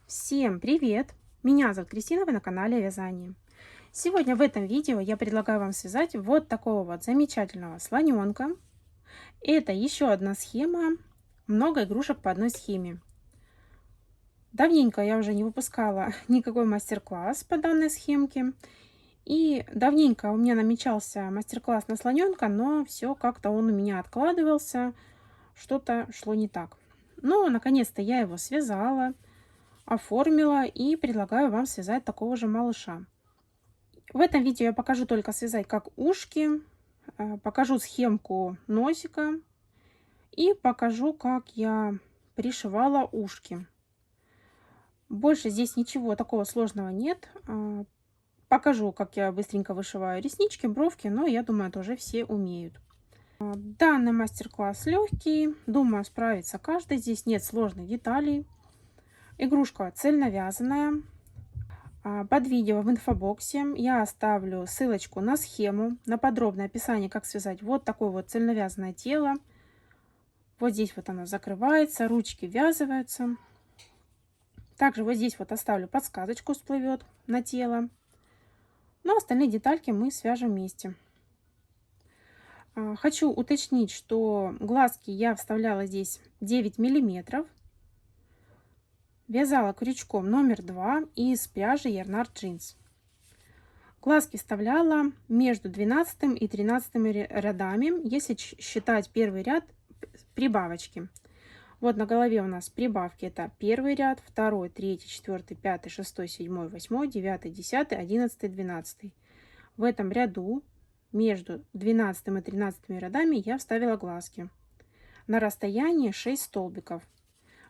Всем привет! Меня зовут Кристина, вы на канале Вязание. Сегодня в этом видео я предлагаю вам связать вот такого вот замечательного слоненка. Это еще одна схема, много игрушек по одной схеме. Давненько я уже не выпускала никакой мастер-класс по данной схемке. И давненько у меня намечался мастер-класс на слоненка, но все как-то он у меня откладывался, что-то шло не так. Но наконец-то я его связала, оформила и предлагаю вам связать такого же малыша. В этом видео я покажу только связать как ушки, покажу схемку носика и покажу, как я пришивала ушки. Больше здесь ничего такого сложного нет. Покажу, как я быстренько вышиваю реснички, бровки, но я думаю, это уже все умеют. Данный мастер-класс легкий, думаю, справится каждый. Здесь нет сложных деталей. Игрушка цельновязанная. Под видео в инфобоксе я оставлю ссылочку на схему, на подробное описание, как связать вот такое вот цельновязанное тело. Вот здесь вот оно закрывается, ручки ввязываются. Также вот здесь вот оставлю подсказочку, всплывет на тело. Но остальные детальки мы свяжем вместе. Хочу уточнить, что глазки я вставляла здесь 9 миллиметров. Вязала крючком номер 2 из пряжи Yarnart Jeans. Глазки вставляла между 12 и 13 рядами, если считать первый ряд прибавочки. Вот на голове у нас прибавки: это первый ряд, второй, третий, четвертый, пятый, шестой, седьмой, восьмой, девятый, десятый, 11, 12. В этом ряду между 12 и 13 рядами я вставила глазки на расстоянии 6 столбиков.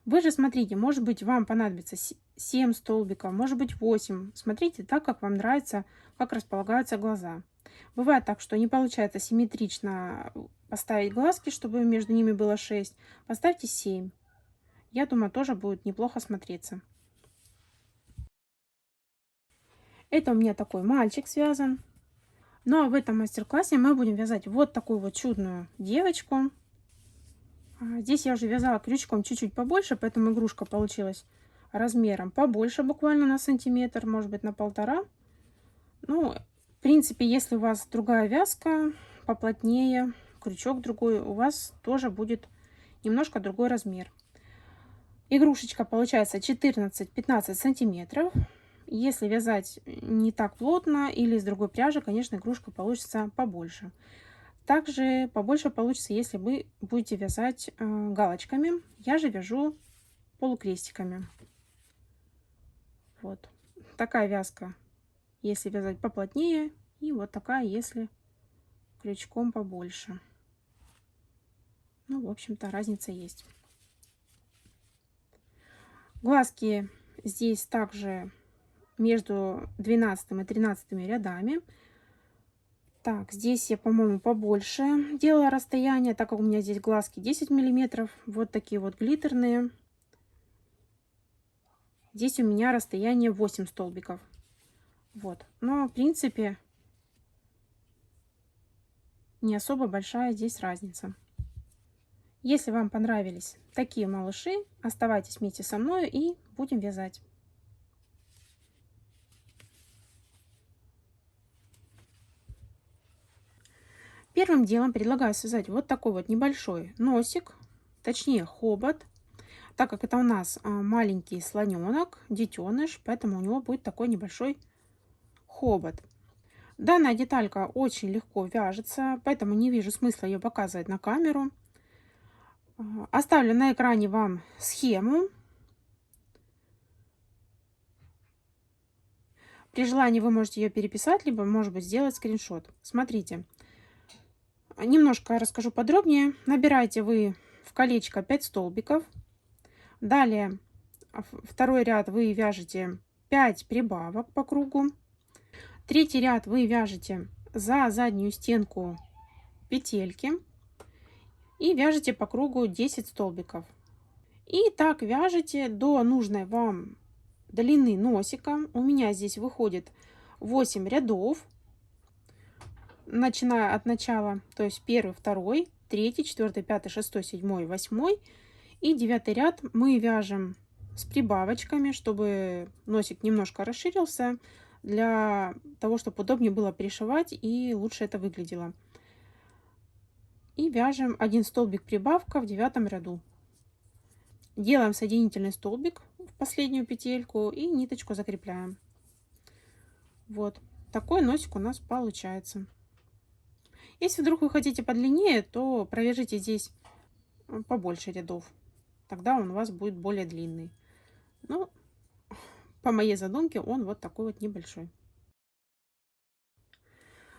Вы же смотрите, может быть, вам понадобится 7 столбиков, может быть 8. Смотрите так, как вам нравится, как располагаются глаза. Бывает так, что не получается симметрично поставить глазки, чтобы между ними было 6. Поставьте 7. Я думаю, тоже будет неплохо смотреться. Это у меня такой мальчик связан. Ну а в этом мастер-классе мы будем вязать вот такую вот чудную девочку. Здесь я уже вязала крючком чуть-чуть побольше, поэтому игрушка получилась размером побольше, буквально на сантиметр, может быть на 1,5. Ну, в принципе, если у вас другая вязка, поплотнее, крючок другой, у вас тоже будет немножко другой размер. Игрушечка получается 14-15 сантиметров. Если вязать не так плотно или из другой пряжи, конечно, игрушка получится побольше. Также побольше получится, если вы будете вязать галочками. Я же вяжу полукрестиками. Вот такая вязка, если вязать поплотнее, и вот такая, если крючком побольше. Ну, в общем-то, разница есть. Глазки здесь также между 12 и 13 рядами. Так, здесь я, по-моему, побольше делала расстояние, так как у меня здесь глазки 10 миллиметров. Вот такие вот глиттерные. Здесь у меня расстояние 8 столбиков. Вот. Но, в принципе, не особо большая здесь разница. Если вам понравились такие малыши, оставайтесь вместе со мной и будем вязать. Первым делом предлагаю связать вот такой вот небольшой носик, точнее хобот, так как это у нас маленький слоненок, детеныш, поэтому у него будет такой небольшой хобот. Данная деталька очень легко вяжется, поэтому не вижу смысла ее показывать на камеру. Оставлю на экране вам схему. При желании вы можете ее переписать, либо, может быть, сделать скриншот. Смотрите. Немножко расскажу подробнее. Набираете вы в колечко 5 столбиков. Далее второй ряд вы вяжете 5 прибавок по кругу. Третий ряд вы вяжете за заднюю стенку петельки. И вяжете по кругу 10 столбиков. И так вяжете до нужной вам длины носика. У меня здесь выходит 8 рядов. Начиная от начала, то есть первый, второй, третий, четвертый, пятый, шестой, седьмой, восьмой и девятый ряд мы вяжем с прибавочками, чтобы носик немножко расширился, для того, чтобы удобнее было пришивать и лучше это выглядело. И вяжем 1 столбик прибавка в 9 ряду. Делаем соединительный столбик в последнюю петельку и ниточку закрепляем. Вот такой носик у нас получается. Если вдруг вы хотите подлиннее, то провяжите здесь побольше рядов. Тогда он у вас будет более длинный. Но по моей задумке он вот такой вот небольшой.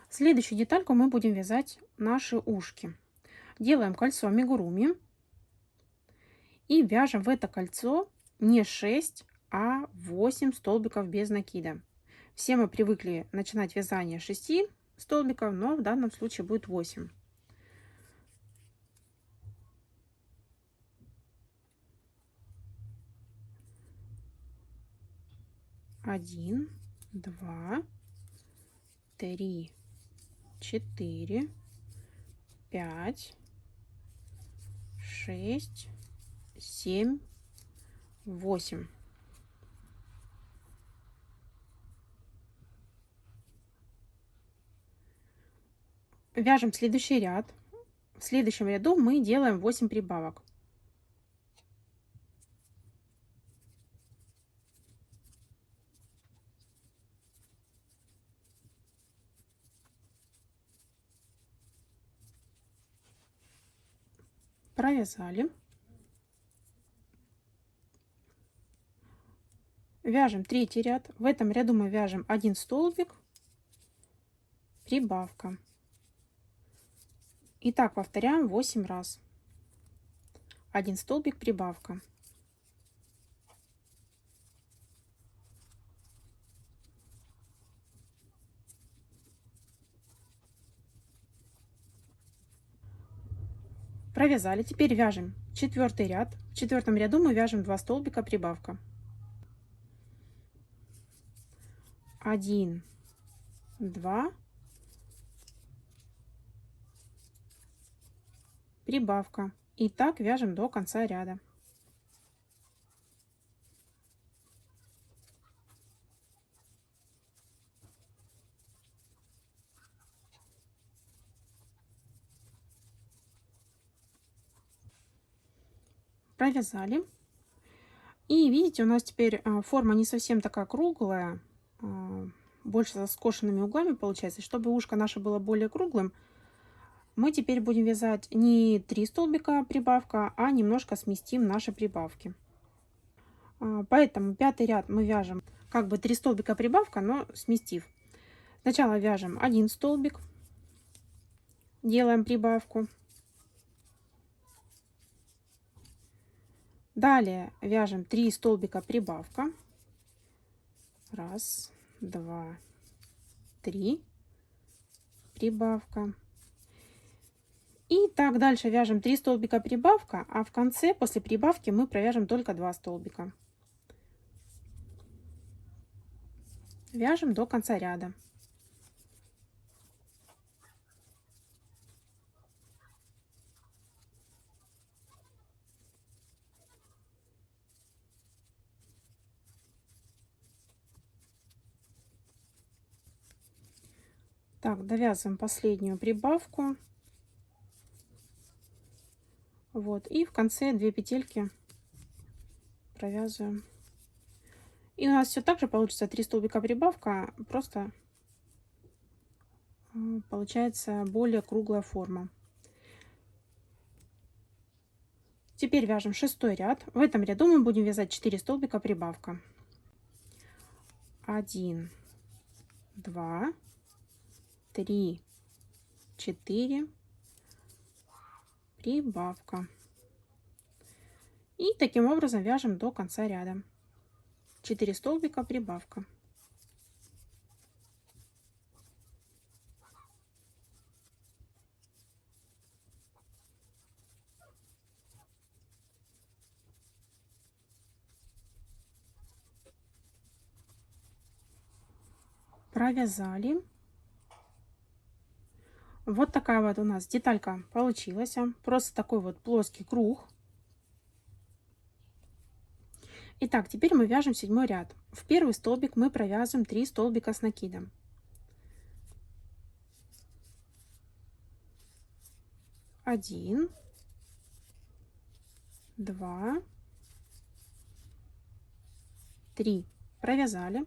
Следующую детальку мы будем вязать наши ушки. Делаем кольцо амигуруми и вяжем в это кольцо не 6, а 8 столбиков без накида. Все мы привыкли начинать вязание с 6 столбиков, но в данном случае будет 8. Один, два, три, 4, 5, 6, 7, 8. Вяжем следующий ряд. В следующем ряду мы делаем 8 прибавок. Провязали. Вяжем третий ряд. В этом ряду мы вяжем 1 столбик, прибавка. И так повторяем 8 раз. 1 столбик, прибавка. Провязали. Теперь вяжем четвертый ряд. В четвертом ряду мы вяжем 2 столбика, прибавка. 1, 2, прибавка. И так вяжем до конца ряда. Провязали. И видите, у нас теперь форма не совсем такая круглая, больше со скошенными углами получается. Чтобы ушко наше было более круглым, мы теперь будем вязать не 3 столбика прибавка, а немножко сместим наши прибавки. Поэтому пятый ряд мы вяжем как бы 3 столбика прибавка, но сместив. Сначала вяжем 1 столбик, делаем прибавку. Далее вяжем 3 столбика прибавка. 1, 2, 3, прибавка. И так дальше вяжем 3 столбика прибавка, а в конце после прибавки мы провяжем только 2 столбика. Вяжем до конца ряда. Так, довязываем последнюю прибавку. Вот, и в конце 2 петельки провязываем. И у нас все так же получится 3 столбика прибавка, просто получается более круглая форма. Теперь вяжем 6-й ряд. В этом ряду мы будем вязать 4 столбика прибавка. 1, 2, 3, 4, прибавка. И таким образом вяжем до конца ряда. 4 столбика, прибавка. Провязали. Вот такая вот у нас деталька получилась. Просто такой вот плоский круг. Итак, теперь мы вяжем 7 ряд. В первый столбик мы провязываем 3 столбика с накидом. 1, 2, 3. Провязали.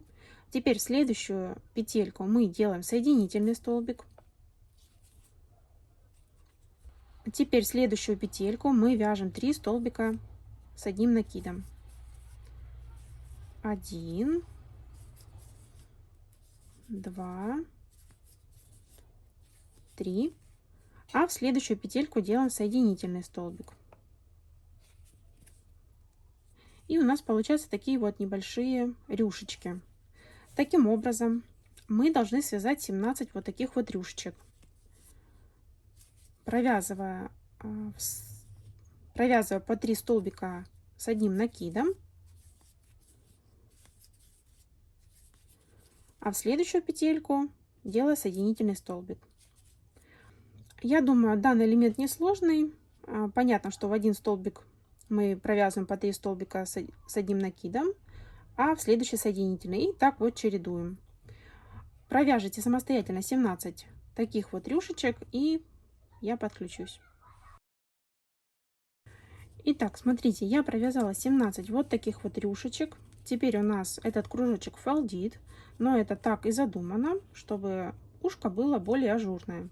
Теперь в следующую петельку мы делаем соединительный столбик. Теперь в следующую петельку мы вяжем 3 столбика с одним накидом. 1, 2, 3. А в следующую петельку делаем соединительный столбик. И у нас получаются такие вот небольшие рюшечки. Таким образом, мы должны связать 17 вот таких вот рюшечек, провязывая по 3 столбика с одним накидом. А в следующую петельку делая соединительный столбик. Я думаю, данный элемент несложный. Понятно, что в один столбик мы провязываем по 3 столбика с одним накидом, а в следующий соединительный. И так вот чередуем. Провяжите самостоятельно 17 таких вот рюшечек, и я подключусь. Итак, смотрите, я провязала 17 вот таких вот рюшечек. Теперь у нас этот кружочек фалдит, но это так и задумано, чтобы ушко было более ажурное.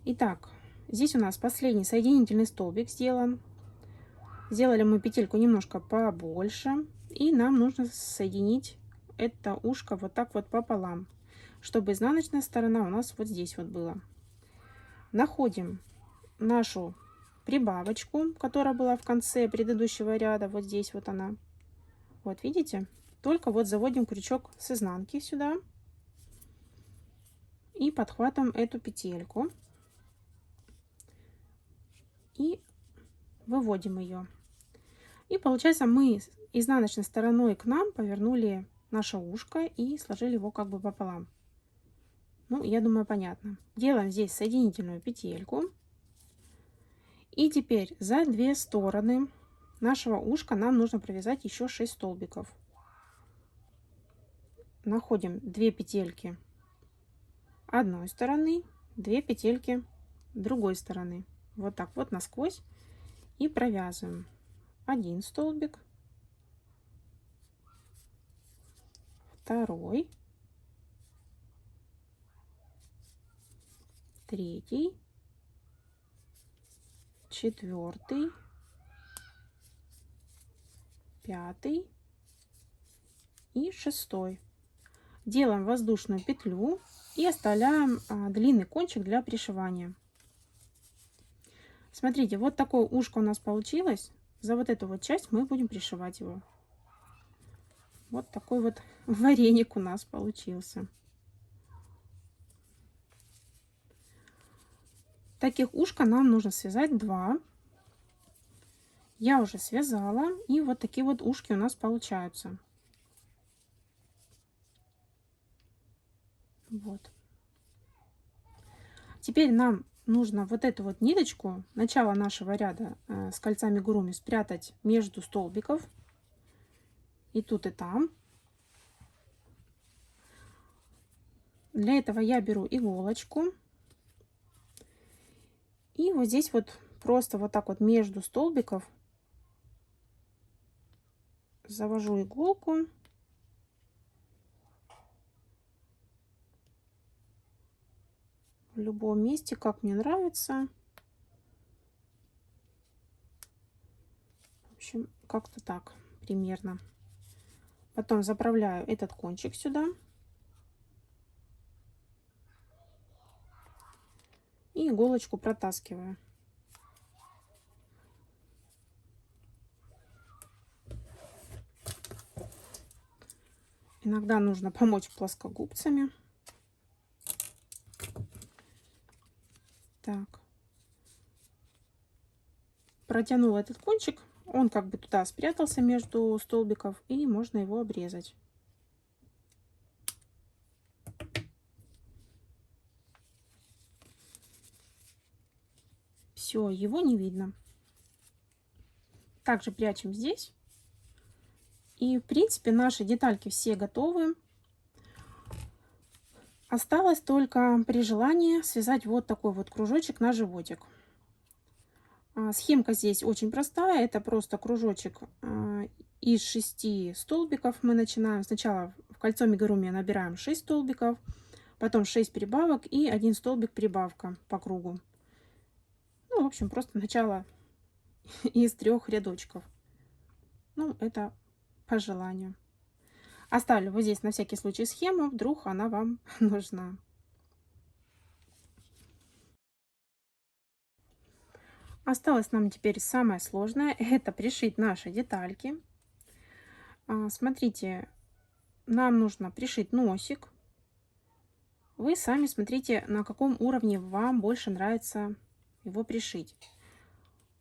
Итак, здесь у нас последний соединительный столбик сделан. Сделали мы петельку немножко побольше, и нам нужно соединить это ушко вот так вот пополам, чтобы изнаночная сторона у нас вот здесь вот была. Находим нашу прибавочку, которая была в конце предыдущего ряда, вот здесь вот она. Вот видите? Только вот заводим крючок с изнанки сюда и подхватываем эту петельку и выводим ее. И получается, мы изнаночной стороной к нам повернули наше ушко и сложили его как бы пополам. Ну, я думаю, понятно. Делаем здесь соединительную петельку. И теперь за 2 стороны нашего ушка нам нужно провязать еще 6 столбиков. Находим 2 петельки одной стороны, 2 петельки другой стороны. Вот так вот насквозь и провязываем. 1 столбик, 2, 3, 4, 5 и 6. Делаем воздушную петлю и оставляем длинный кончик для пришивания. Смотрите, вот такое ушко у нас получилось. За вот эту вот часть мы будем пришивать его. Вот такой вот вареник у нас получился. Таких ушка нам нужно связать 2. Я уже связала, и вот такие вот ушки у нас получаются. Вот. Теперь нам нужно вот эту вот ниточку, начало нашего ряда с кольцами гуруми, спрятать между столбиков. И тут, и там. Для этого я беру иголочку. И вот здесь вот просто вот так вот между столбиков завожу иголку. В любом месте, как мне нравится. В общем, как-то так примерно. Потом заправляю этот кончик сюда. И иголочку протаскиваю. Иногда нужно помочь плоскогубцами. Так. Протянула этот кончик. Он как бы туда спрятался между столбиков. И можно его обрезать. Все, его не видно. Также прячем здесь. И в принципе наши детальки все готовы. Осталось только при желании связать вот такой вот кружочек на животик. Схемка здесь очень простая. Это просто кружочек из 6 столбиков. Мы начинаем сначала в кольцо амигуруми набираем 6 столбиков, потом 6 прибавок и 1 столбик прибавка по кругу. Ну, в общем, просто начало из 3 рядочков. Ну, это по желанию. Оставлю вот здесь на всякий случай схему, вдруг она вам нужна. Осталось нам теперь самое сложное, это пришить наши детальки. Смотрите, нам нужно пришить носик. Вы сами смотрите, на каком уровне вам больше нравится его пришить.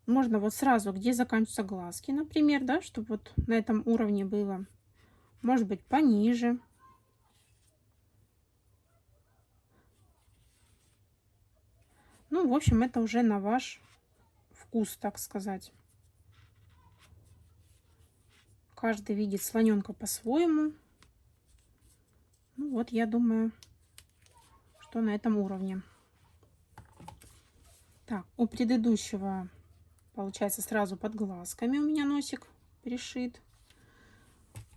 Можно вот сразу, где заканчиваются глазки, например, да, чтобы вот на этом уровне было. Может быть, пониже. Ну, в общем, это уже на ваш вкус, так сказать. Каждый видит слоненка по-своему. Ну вот, я думаю, что на этом уровне. Так, у предыдущего, получается, сразу под глазками у меня носик пришит.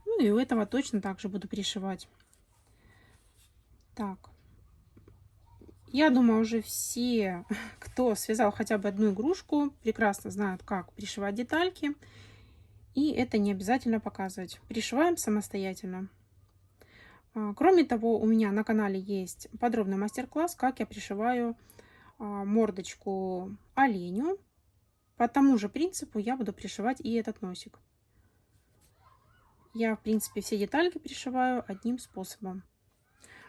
Ну и у этого точно так же буду пришивать. Так. Я думаю, уже все, кто связал хотя бы одну игрушку, прекрасно знают, как пришивать детальки. И это не обязательно показывать. Пришиваем самостоятельно. Кроме того, у меня на канале есть подробный мастер-класс, как я пришиваю мордочку оленю. По тому же принципу я буду пришивать и этот носик. Я, в принципе, все детальки пришиваю одним способом.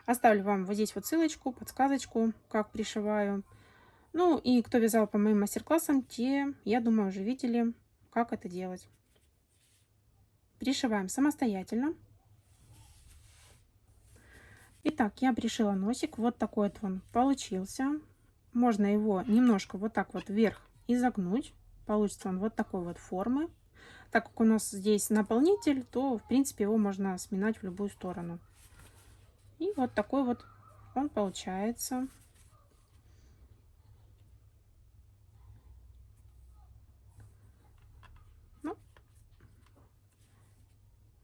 Оставлю вам вот здесь вот ссылочку, подсказочку, как пришиваю. Ну и кто вязал по моим мастер-классам, те, я думаю, уже видели, как это делать. Пришиваем самостоятельно. Итак, я пришила носик. Вот такой вот он получился. Можно его немножко вот так вот вверх изогнуть. Получится он вот такой вот формы. Так как у нас здесь наполнитель, то в принципе его можно сминать в любую сторону. И вот такой вот он получается. Ну,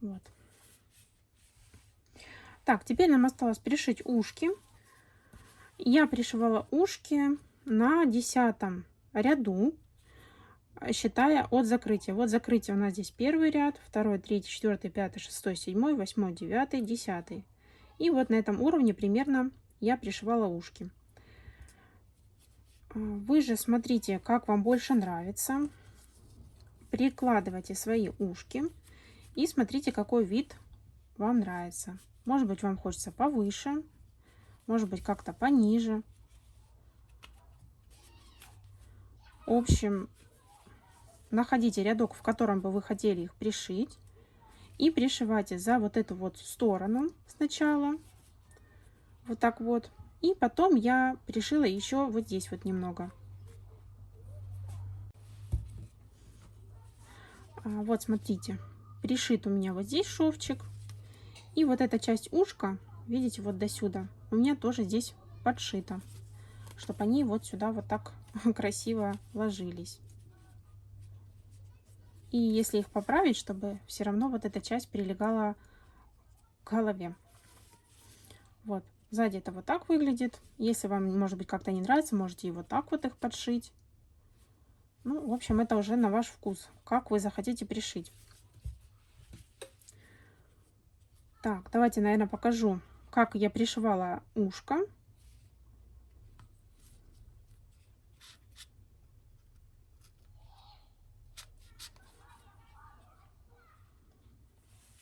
вот. Так, теперь нам осталось пришить ушки. Я пришивала ушки на 10 ряду, считая от закрытия. Вот закрытие у нас здесь первый ряд, второй, третий, четвертый, пятый, шестой, седьмой, восьмой, девятый, 10. И вот на этом уровне примерно я пришивала ушки. Вы же смотрите, как вам больше нравится. Прикладывайте свои ушки и смотрите, какой вид вам нравится. Может быть, вам хочется повыше, может быть, как-то пониже. В общем, находите рядок, в котором бы вы хотели их пришить. И пришивайте за вот эту вот сторону сначала. Вот так вот. И потом я пришила еще вот здесь вот немного. Вот смотрите. Пришит у меня вот здесь шовчик. И вот эта часть ушка, видите, вот до сюда, у меня тоже здесь подшита. Чтобы они вот сюда вот так красиво ложились. И если их поправить, чтобы все равно вот эта часть прилегала к голове. Вот, сзади это вот так выглядит. Если вам, может быть, как-то не нравится, можете и вот так вот их подшить. Ну, в общем, это уже на ваш вкус, как вы захотите пришить. Так, давайте, наверное, покажу, как я пришивала ушко.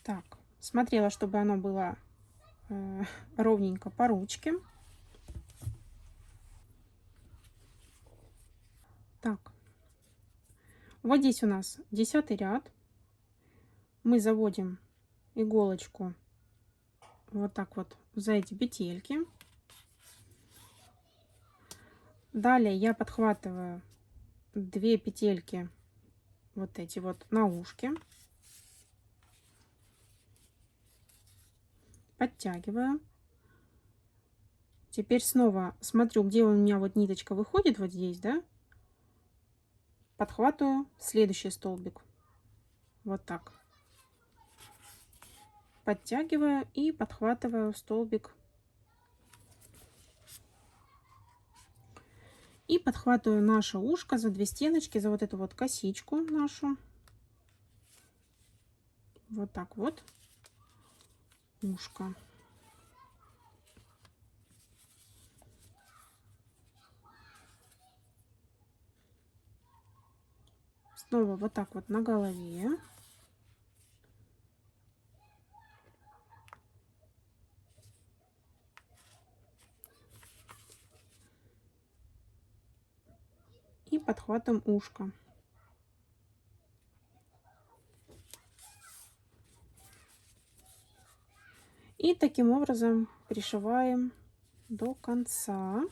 Так, смотрела, чтобы оно было ровненько по ручке. Так, вот здесь у нас 10 ряд. Мы заводим иголочку вот так вот за эти петельки. Далее я подхватываю 2 петельки вот эти вот на ушке. подтягиваю. Теперь снова смотрю, где у меня вот ниточка выходит, вот здесь, да, подхватываю следующий столбик. Вот так. Подтягиваю и подхватываю столбик. И подхватываю наше ушко за 2 стеночки, за вот эту вот косичку нашу. Вот так вот. Ушко. Снова вот так вот на голове. И подхватываем ушко. И таким образом пришиваем до конца.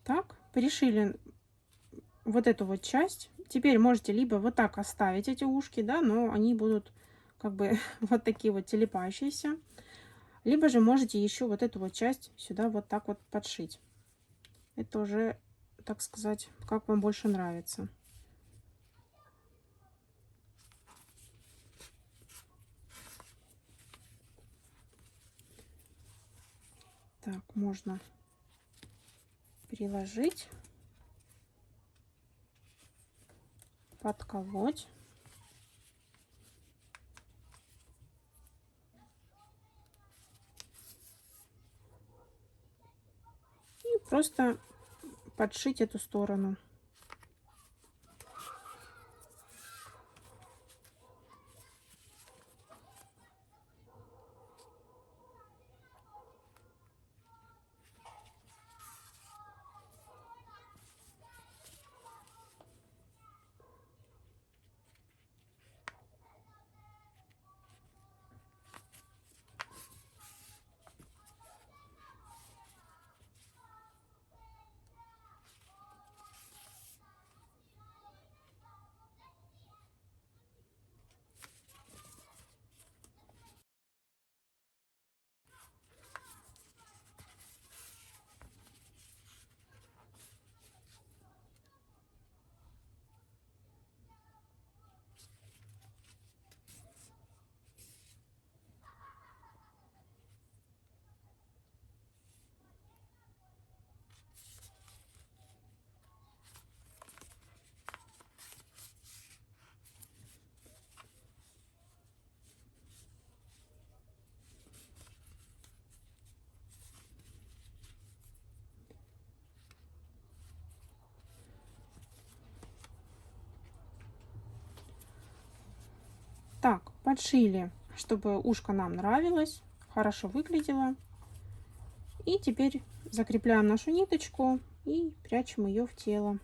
Так, пришили вот эту вот часть. Теперь можете либо вот так оставить эти ушки, да, но они будут как бы вот такие вот телепающиеся. Либо же можете еще вот эту вот часть сюда вот так вот подшить. Это уже, так сказать, как вам больше нравится. Так, можно приложить, подколоть. И просто подшить эту сторону. Так, подшили, чтобы ушко нам нравилось, хорошо выглядело. И теперь закрепляем нашу ниточку и прячем ее в тело.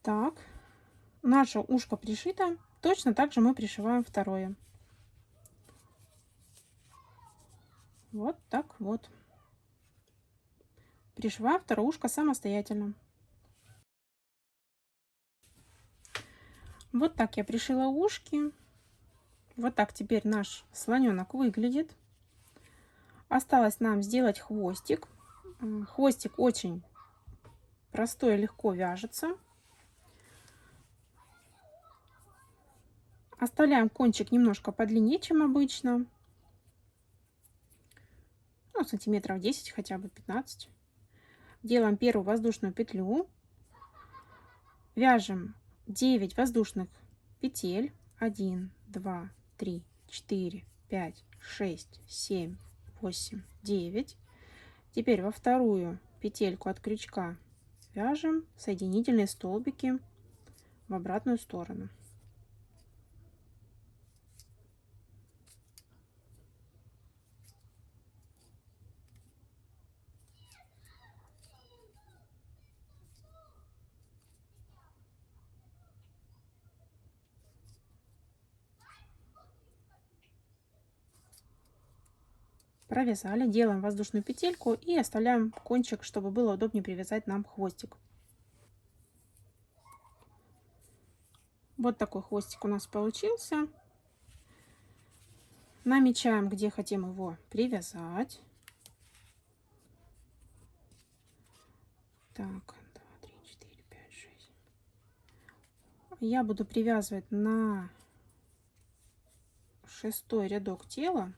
Так, наше ушко пришито. Точно так же мы пришиваем второе. Вот так вот. Пришиваем второе ушко самостоятельно. Вот так я пришила ушки. Вот так теперь наш слоненок выглядит. Осталось нам сделать хвостик. Хвостик очень простой и легко вяжется. Оставляем кончик немножко подлиннее, чем обычно. Ну, сантиметров 10, хотя бы 15. Делаем первую воздушную петлю. Вяжем 9 воздушных петель. 1, 2, 3, 4, 5, 6, 7, 8, 9. Теперь во вторую петельку от крючка вяжем соединительные столбики в обратную сторону. Провязали, делаем воздушную петельку и оставляем кончик, чтобы было удобнее привязать нам хвостик. Вот такой хвостик у нас получился. Намечаем, где хотим его привязать. Так, 2, 3, 4, 5, 6. Я буду привязывать на 6-й рядок тела.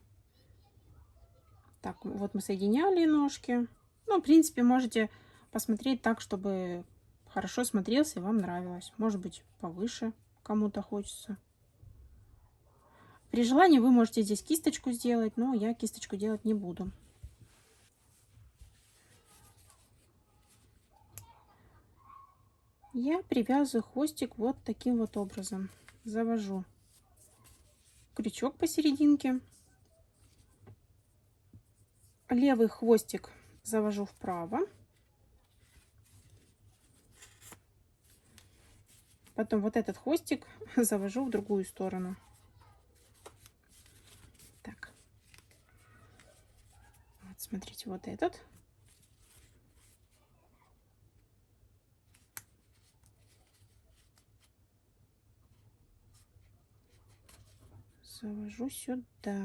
Так, вот мы соединяли ножки. Ну, в принципе, можете посмотреть так, чтобы хорошо смотрелся и вам нравилось. Может быть, повыше кому-то хочется. При желании вы можете здесь кисточку сделать, но я кисточку делать не буду. Я привязываю хвостик вот таким вот образом. Завожу крючок посерединке. Левый хвостик завожу вправо. Потом вот этот хвостик завожу в другую сторону. Так. Вот, смотрите, вот этот. Завожу сюда.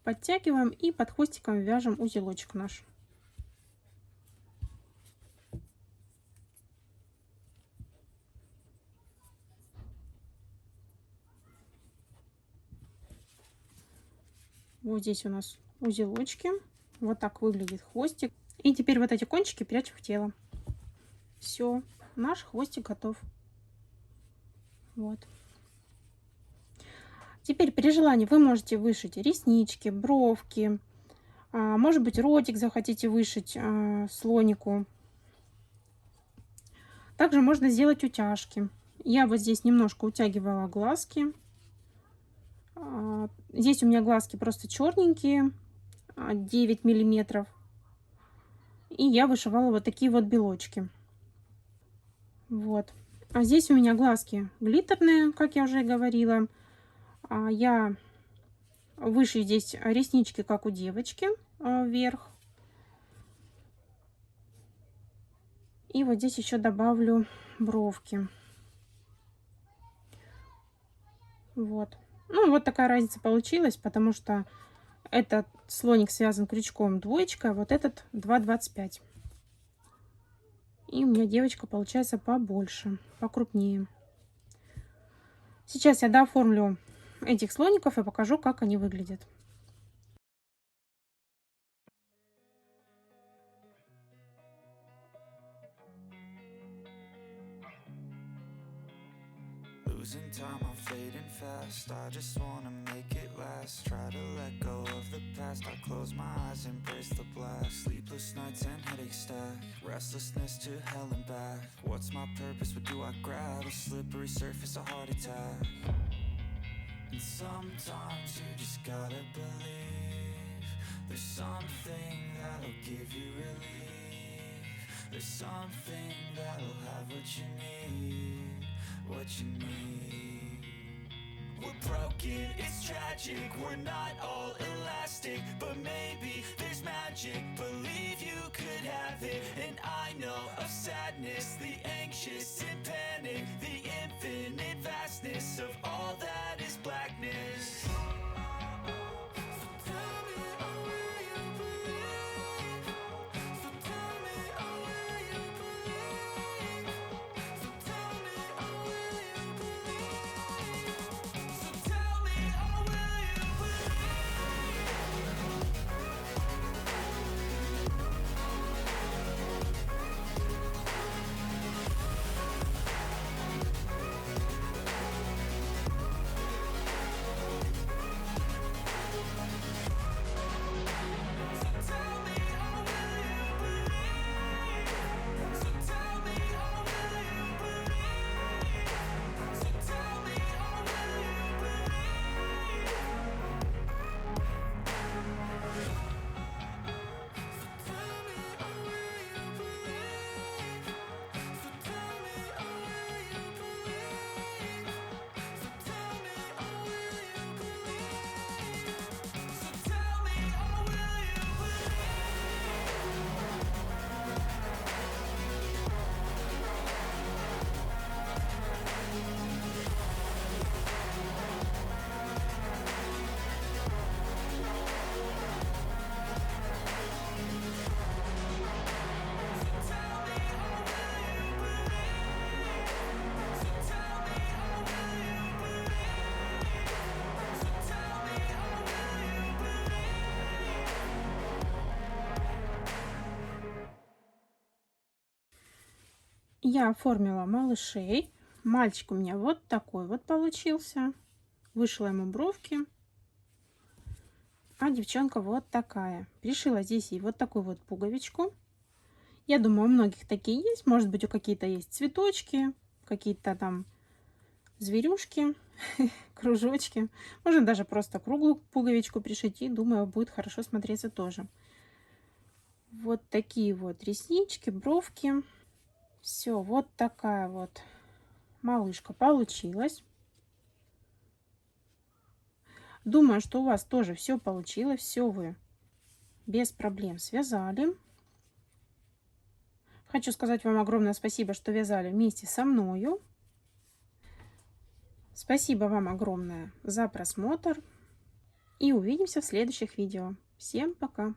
Подтягиваем и под хвостиком вяжем узелочек наш. Вот здесь у нас узелочки. Вот так выглядит хвостик. И теперь вот эти кончики прячем в тело. Все, наш хвостик готов. Вот. Теперь при желании вы можете вышить реснички, бровки, может быть, ротик захотите вышить слонику. Также можно сделать утяжки. Я вот здесь немножко утягивала глазки. Здесь у меня глазки просто черненькие, 9 миллиметров. И я вышивала вот такие вот белочки. Вот. А здесь у меня глазки глиттерные, как я уже говорила. Я выше здесь реснички, как у девочки, вверх. И вот здесь еще добавлю бровки. Вот. Ну, вот такая разница получилась, потому что этот слоник связан крючком двоечкой, а вот этот 2,25. И у меня девочка получается побольше, покрупнее. Сейчас я дооформлю этих слоников и покажу, как они выглядят. Losing time, I'm fading fast. I just wanna make it last. Try to let go of the past. I close my eyes, embrace the black. Sleepless nights and headaches stack. Restlessness to hell and back. What's my purpose? What do I grab? A slippery surface, a heart attack. And sometimes you just gotta believe there's something that'll give you relief. There's something that'll have what you need, what you need. We're broken, it's tragic, we're not all elastic, but maybe there's magic, believe you could have it. And I know of sadness, the anxious and panic, the infinite vastness of all that is blackness. So tell me, oh, will you believe? So tell me, oh, will you believe? So tell me, oh, will you believe? So tell me, oh, will you Я оформила малышей. Мальчик у меня вот такой вот получился. Вышила ему бровки. А девчонка вот такая. Пришила здесь ей вот такую вот пуговичку. Я думаю, у многих такие есть. Может быть, у какие-то есть цветочки, какие-то там зверюшки, кружочки. Можно даже просто круглую пуговичку пришить. И думаю, будет хорошо смотреться тоже. Вот такие вот реснички, бровки. Все, вот такая вот малышка получилась. Думаю, что у вас тоже все получилось, все вы без проблем связали. Хочу сказать вам огромное спасибо, что вязали вместе со мною. Спасибо вам огромное за просмотр. И увидимся в следующих видео. Всем пока!